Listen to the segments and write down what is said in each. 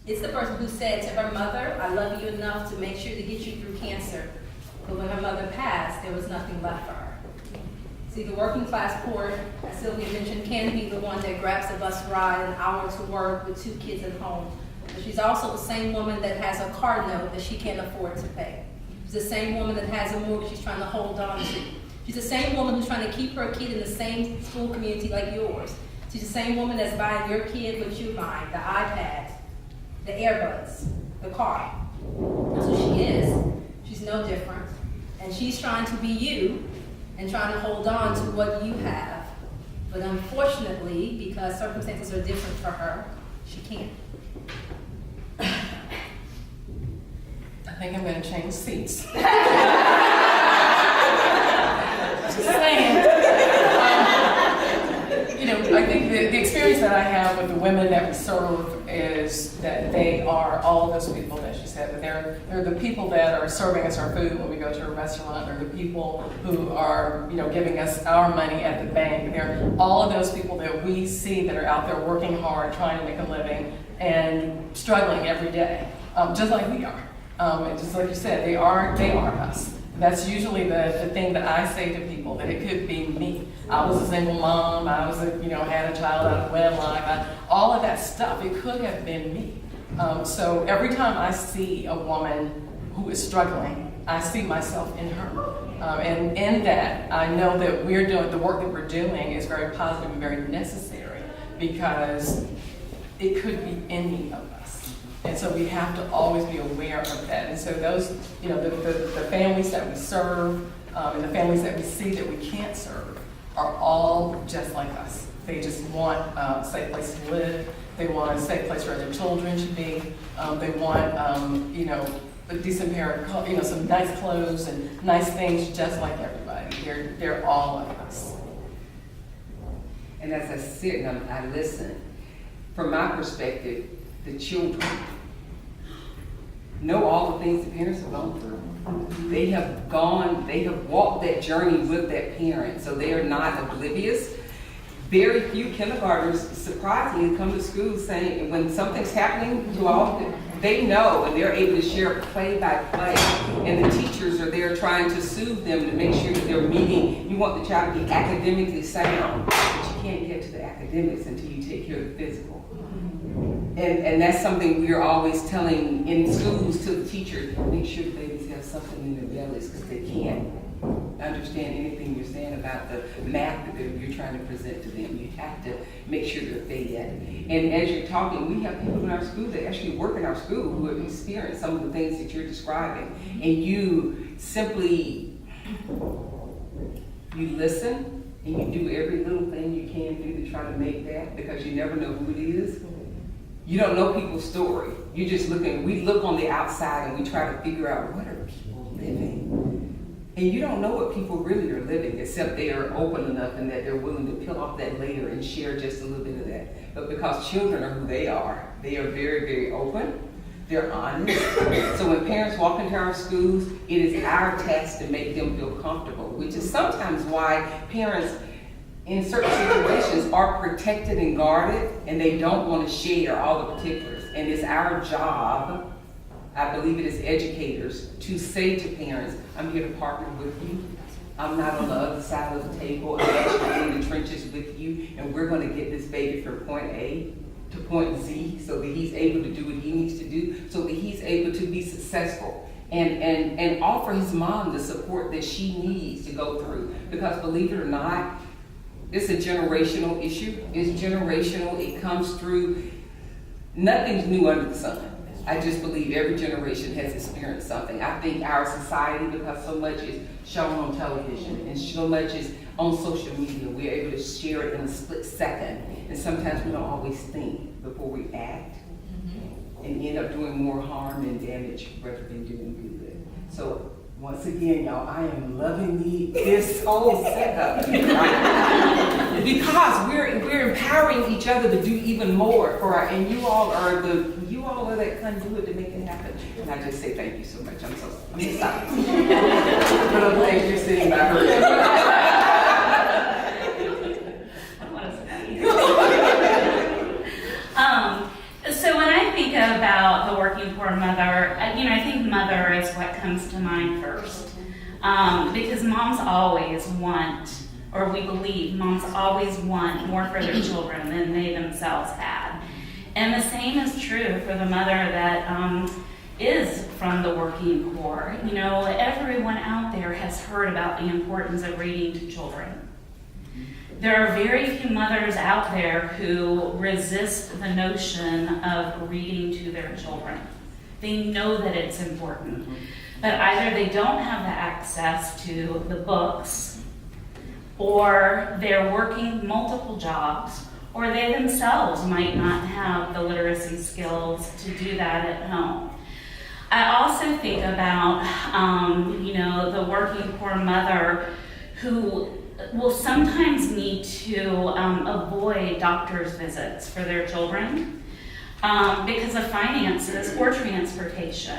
It's the person who said to her mother, I love you enough to make sure to get you through cancer. But when her mother passed, there was nothing left for her. See, the working class poor, as Sylvia mentioned, can be the one that grabs the bus ride an hour to work with 2 kids at home. But she's also the same woman that has a car note that she can't afford to pay. She's the same woman that has a mortgage she's trying to hold on to. She's the same woman who's trying to keep her kid in the same school community like yours. She's the same woman that's buying your kid what you're buying, the iPad, the earbuds, the car. That's who she is. She's no different. And she's trying to be you and trying to hold on to what you have. But unfortunately, because circumstances are different for her, she can't. I think I'm going to change seats. Just saying. I think the experience that I have with the women that we serve is that they are all of those people that she said. That they're the people that are serving us our food when we go to a restaurant. They're the people who are, giving us our money at the bank. They're all of those people that we see that are out there working hard, trying to make a living, and struggling every day, just like we are. And just like you said, they are us. That's usually the thing that I say to people, that it could be me. I was a single mom, I was had a child out of wedlock, all of that stuff, it could have been me. So every time I see a woman who is struggling, I see myself in her. And in that, I know that the work that we're doing is very positive and very necessary, because it could be any of us. And so we have to always be aware of that. And so those, the families that we serve and the families that we see that we can't serve are all just like us. They just want a safe place to live. They want a safe place where their children should be. They want, a decent pair of, some nice clothes and nice things, just like everybody. They're all like us. And as I sit and I listen, from my perspective, the children know all the things the parents have gone through. They have walked that journey with that parent, so they are not oblivious. Very few kindergartners, surprisingly, come to school saying, when something's happening to all, they know, and they're able to share play by play. And the teachers are there trying to soothe them to make sure that they're meeting. You want the child to be academically sound, but you can't get to the academics until you take care of the physical. And that's something we're always telling in schools to the teachers, make sure the babies have something in their bellies, because they can't understand anything you're saying about the math that you're trying to present to them. You have to make sure they're fed. And as you're talking, we have people in our school that actually work in our school who have experienced some of the things that you're describing. And you simply, you listen, and you do every little thing you can do to try to make that, because you never know who it is. You don't know people's story. You're just looking, we look on the outside and we try to figure out, what are people living? And you don't know what people really are living, except they are open enough and that they're willing to peel off that layer and share just a little bit of that. But because children are who they are very, very open. They're honest. So when parents walk into our schools, it is our task to make them feel comfortable, which is sometimes why parents in certain situations are protected and guarded, and they don't want to share all the particulars. And it's our job, I believe it is educators, to say to parents, I'm here to partner with you. I'm not on the other side of the table. I'm actually in the trenches with you, and we're going to get this baby from point A to point Z so that he's able to do what he needs to do, so that he's able to be successful. And offer his mom the support that she needs to go through. Because believe it or not, it's a generational issue. It's generational. It comes through. Nothing's new under the sun. I just believe every generation has experienced something. I think our society, because so much is shown on television and so much is on social media, we're able to share it in a split second. And sometimes we don't always think before we act and end up doing more harm and damage rather than doing good. So once again, y'all, I am loving this whole setup, right? Because we're empowering each other to do even more for our, and you all are that conduit to make it happen. And I just say thank you so much. I'm sorry. But I'm glad you're sitting by her. So when I think about working poor mother, I think mother is what comes to mind first. Because moms always want, or we believe moms always want more for their children than they themselves had. And the same is true for the mother that is from the working poor. Everyone out there has heard about the importance of reading to children. There are very few mothers out there who resist the notion of reading to their children. They know that it's important, but either they don't have the access to the books, or they're working multiple jobs, or they themselves might not have the literacy skills to do that at home. I also think about, the working poor mother who will sometimes need to avoid doctor's visits for their children because of finances or transportation.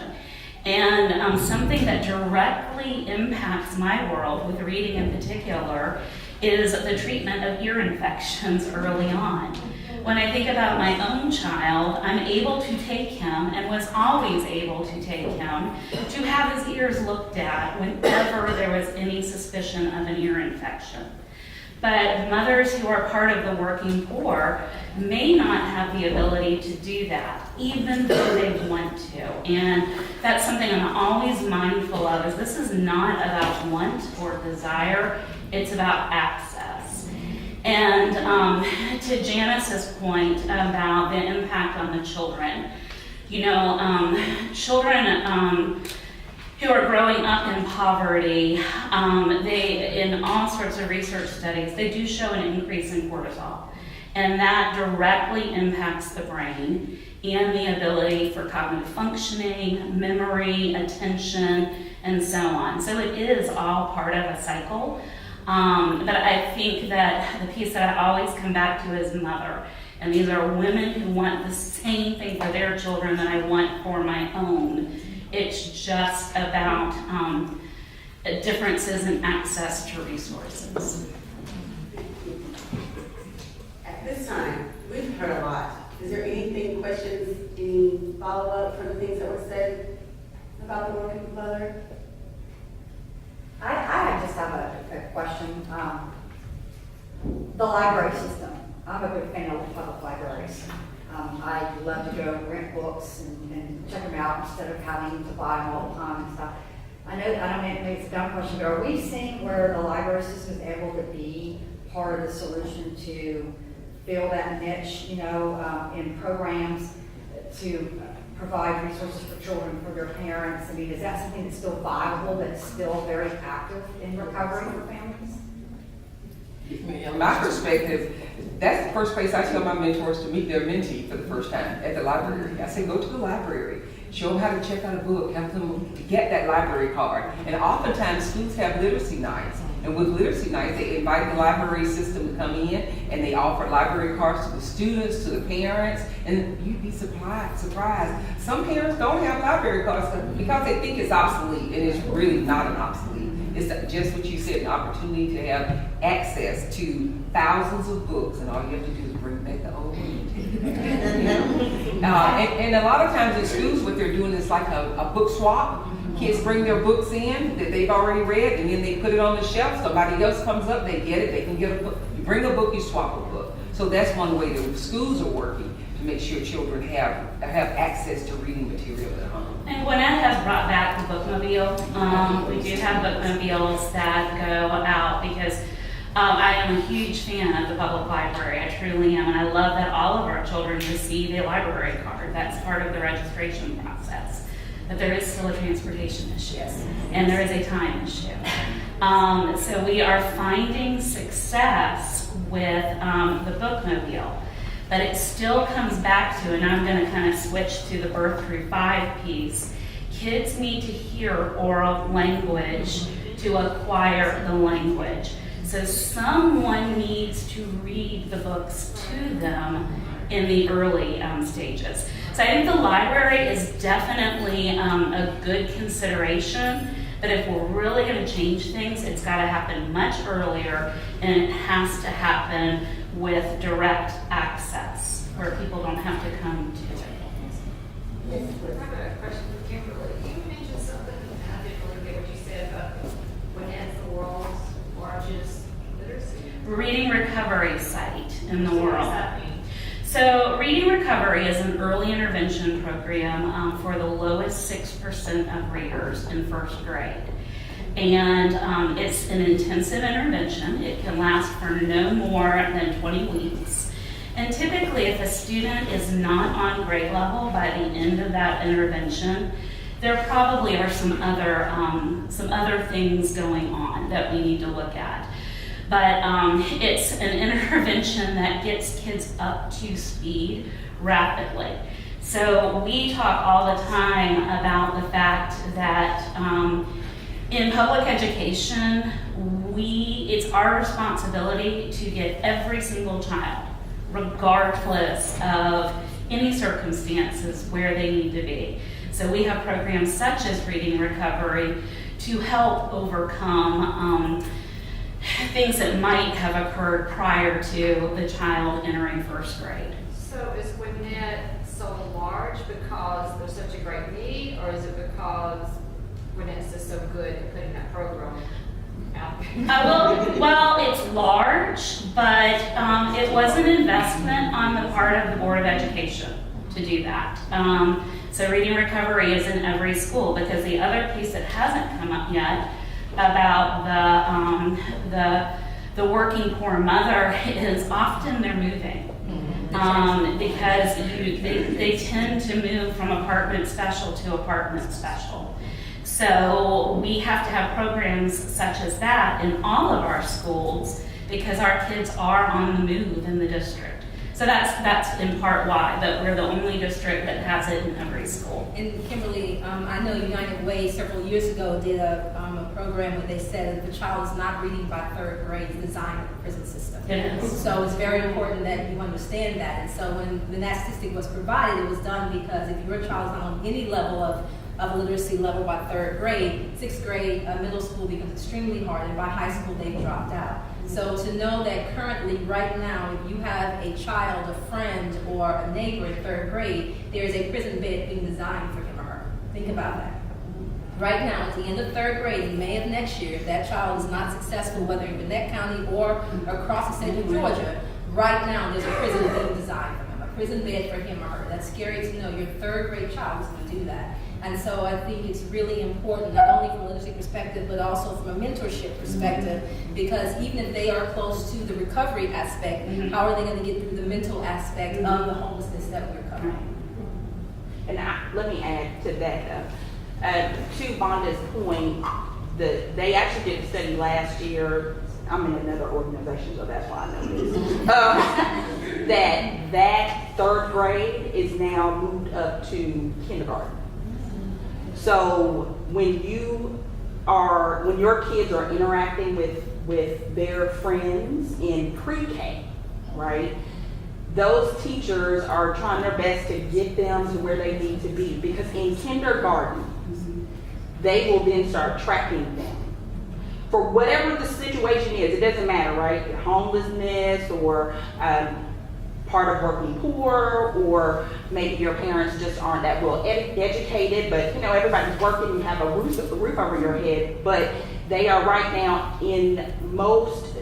And something that directly impacts my world, with reading in particular, is the treatment of ear infections early on. When I think about my own child, I'm able to take him, and was always able to take him, to have his ears looked at whenever there was any suspicion of an ear infection. But mothers who are part of the working poor may not have the ability to do that, even though they want to. And that's something I'm always mindful of, is this is not about want or desire, it's about access. And to Janice's point about the impact on the children, children who are growing up in poverty, they, in all sorts of research studies, they do show an increase in cortisol. And that directly impacts the brain and the ability for cognitive functioning, memory, attention, and so on. So it is all part of a cycle. But I think that the piece that I always come back to is mother. And these are women who want the same thing for their children that I want for my own. It's just about differences in access to resources. At this time, we've heard a lot. Is there anything, questions, any follow-up from the things that were said about the working mother? I just have a question. The library system. I'm a big fan of the public libraries. I love to go rent books and check them out instead of having to buy them all the time and stuff. I don't know, maybe it's a dumb question, but are we seeing where the library system is able to be part of the solution to fill that niche, in programs to provide resources for children, for their parents? I mean, is that something that's still viable, that's still very active in recovery for families? From my perspective, that's the first place I tell my mentors to meet their mentee for the first time, at the library. I say, go to the library, show them how to check out a book, help them get that library card. And oftentimes schools have literacy nights. And with literacy nights, they invite the library system to come in, and they offer library cards to the students, to the parents, and you'd be surprised. Some parents don't have library cards because they think it's obsolete, and it's really not an obsolete. It's just what you said, an opportunity to have access to thousands of books, and all you have to do is bring back the old one. And a lot of times in schools, what they're doing is like a book swap. Kids bring their books in that they've already read, and then they put it on the shelf. Somebody else comes up, they get it, they can get a book. You bring a book, you swap a book. So that's one way that schools are working to make sure children have access to reading material at home. And Gwinnett has brought back the bookmobile. We do have bookmobiles that go out because I am a huge fan of the public library. I truly am, and I love that all of our children receive a library card. That's part of the registration process. But there is still a transportation issue, and there is a time issue. So we are finding success with the bookmobile, but it still comes back to, and I'm going to kind of switch to the birth through 5 piece. Kids need to hear oral language to acquire the language. So someone needs to read the books to them in the early stages. So I think the library is definitely a good consideration, but if we're really going to change things, it's got to happen much earlier, and it has to happen with direct access, where people don't have to come to it. Recovery site in the world. So Reading Recovery is an early intervention program for the lowest 6% of readers in first grade. And it's an intensive intervention. It can last for no more than 20 weeks. And typically, if a student is not on grade level by the end of that intervention, there probably are some other things going on that we need to look at. But it's an intervention that gets kids up to speed rapidly. So we talk all the time about the fact that in public education, it's our responsibility to get every single child, regardless of any circumstances, where they need to be. So we have programs such as Reading Recovery to help overcome things that might have occurred prior to the child entering first grade. So is Gwinnett so large because there's such a great need, or is it because Gwinnett's just so good at putting that program out there? Well, it's large, but it was an investment on the part of the Board of Education to do that. So Reading Recovery is in every school, because the other piece that hasn't come up yet about the working poor mother is often they're moving. Because they tend to move from apartment special to apartment special. So we have to have programs such as that in all of our schools, because our kids are on the move in the district. So that's in part why, that we're the only district that has it in every school. And Kimberly, I know United Way several years ago did a program where they said if the child is not reading by third grade, it's designed with the prison system. It is. So it's very important that you understand that. And so when that statistic was provided, it was done because if your child is not on any level of literacy level by third grade, sixth grade, middle school becomes extremely hard, and by high school they've dropped out. So to know that currently, right now, if you have a child, a friend, or a neighbor in third grade, there is a prison bed being designed for him or her. Think about that. Right now, at the end of third grade, in May of next year, if that child is not successful, whether in Gwinnett County or across the state of Georgia, right now there's a prison being designed for him, a prison bed for him or her. That's scary to know your third grade child is going to do that. And so I think it's really important, not only from a literacy perspective, but also from a mentorship perspective, because even if they are close to the recovery aspect, how are they going to get through the mental aspect of the homelessness that we're covering? And let me add to that, to Vonda's point, they actually did a study last year. I'm in another organization, so that's why I know this. that third grade is now moved up to kindergarten. So when your kids are interacting with their friends in pre-K, right? Those teachers are trying their best to get them to where they need to be, because in kindergarten, they will then start tracking them. For whatever the situation is, it doesn't matter, right? Homelessness or part of working poor, or maybe your parents just aren't that well educated, but everybody's working, you have a roof over your head, but they are right now in most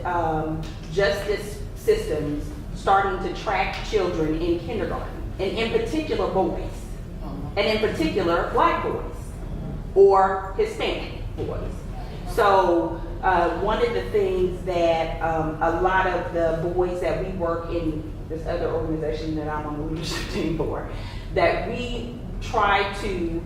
justice systems starting to track children in kindergarten, and in particular boys, and in particular black boys or Hispanic boys. So one of the things that a lot of the boys that we work in this other organization that I'm on the leadership team for, that we try to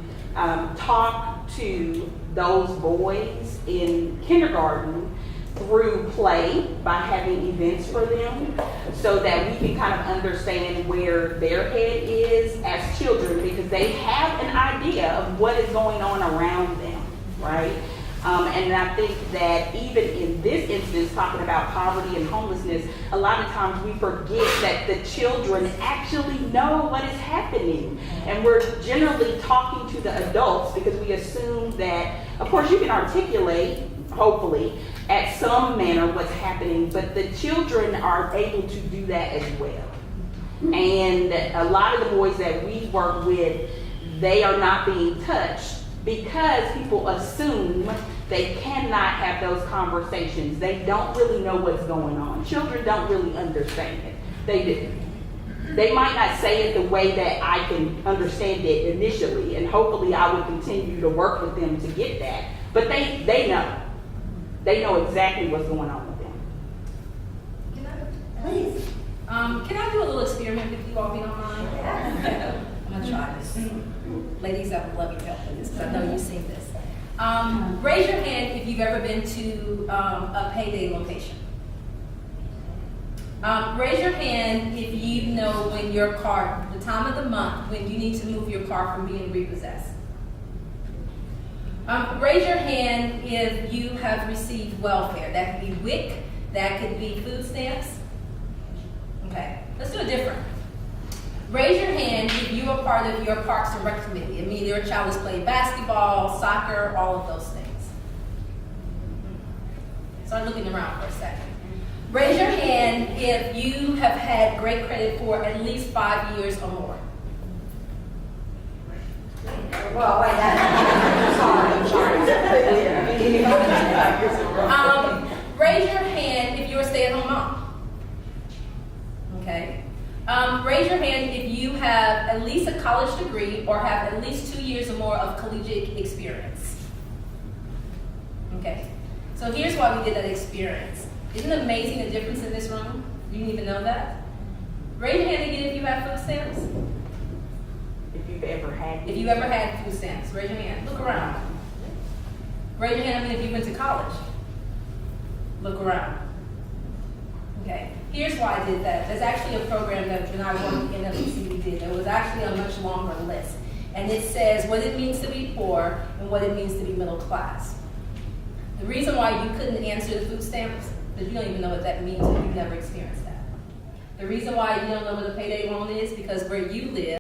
talk to those boys in kindergarten through play, by having events for them, so that we can kind of understand where their head is as children, because they have an idea of what is going on around them, right? And I think that even in this instance, talking about poverty and homelessness, a lot of times we forget that the children actually know what is happening. And we're generally talking to the adults because we assume that, of course, you can articulate, hopefully, at some manner what's happening, but the children are able to do that as well. And a lot of the boys that we work with, they are not being touched because people assume they cannot have those conversations. They don't really know what's going on. Children don't really understand it. They do. They might not say it the way that I can understand it initially, and hopefully I will continue to work with them to get that. But they know. They know exactly what's going on with them. Please. Can I do a little experiment with you all, if you don't mind? Yeah. I'm gonna try this. Ladies, I would love your help with this, because I know you've seen this. Raise your hand if you've ever been to a payday location. Raise your hand if you know when your car, the time of the month, when you need to move your car from being repossessed. Raise your hand if you have received welfare. That could be WIC, that could be food stamps. Okay, let's do it different. Raise your hand if you are part of your Parks and Rec committee. I mean, your child has played basketball, soccer, all of those things. Start looking around for a second. Raise your hand if you have had great credit for at least 5 years or more. Well, wait, I'm sorry. Raise your hand if you're a stay-at-home mom. Okay. Raise your hand if you have at least a college degree or have at least 2 years or more of collegiate experience. Okay. So here's why we did that experience. Isn't it amazing the difference in this room? You didn't even know that? Raise your hand again if you have food stamps. If you've ever had. If you ever had food stamps, raise your hand. Look around. Raise your hand if you went to college. Look around. Okay. Here's why I did that. There's actually a program that when I worked in NWC we did. There was actually a much longer list. And it says what it means to be poor and what it means to be middle class. The reason why you couldn't answer the food stamps, because you don't even know what that means if you've never experienced that. The reason why you don't know what a payday loan is, because where you live,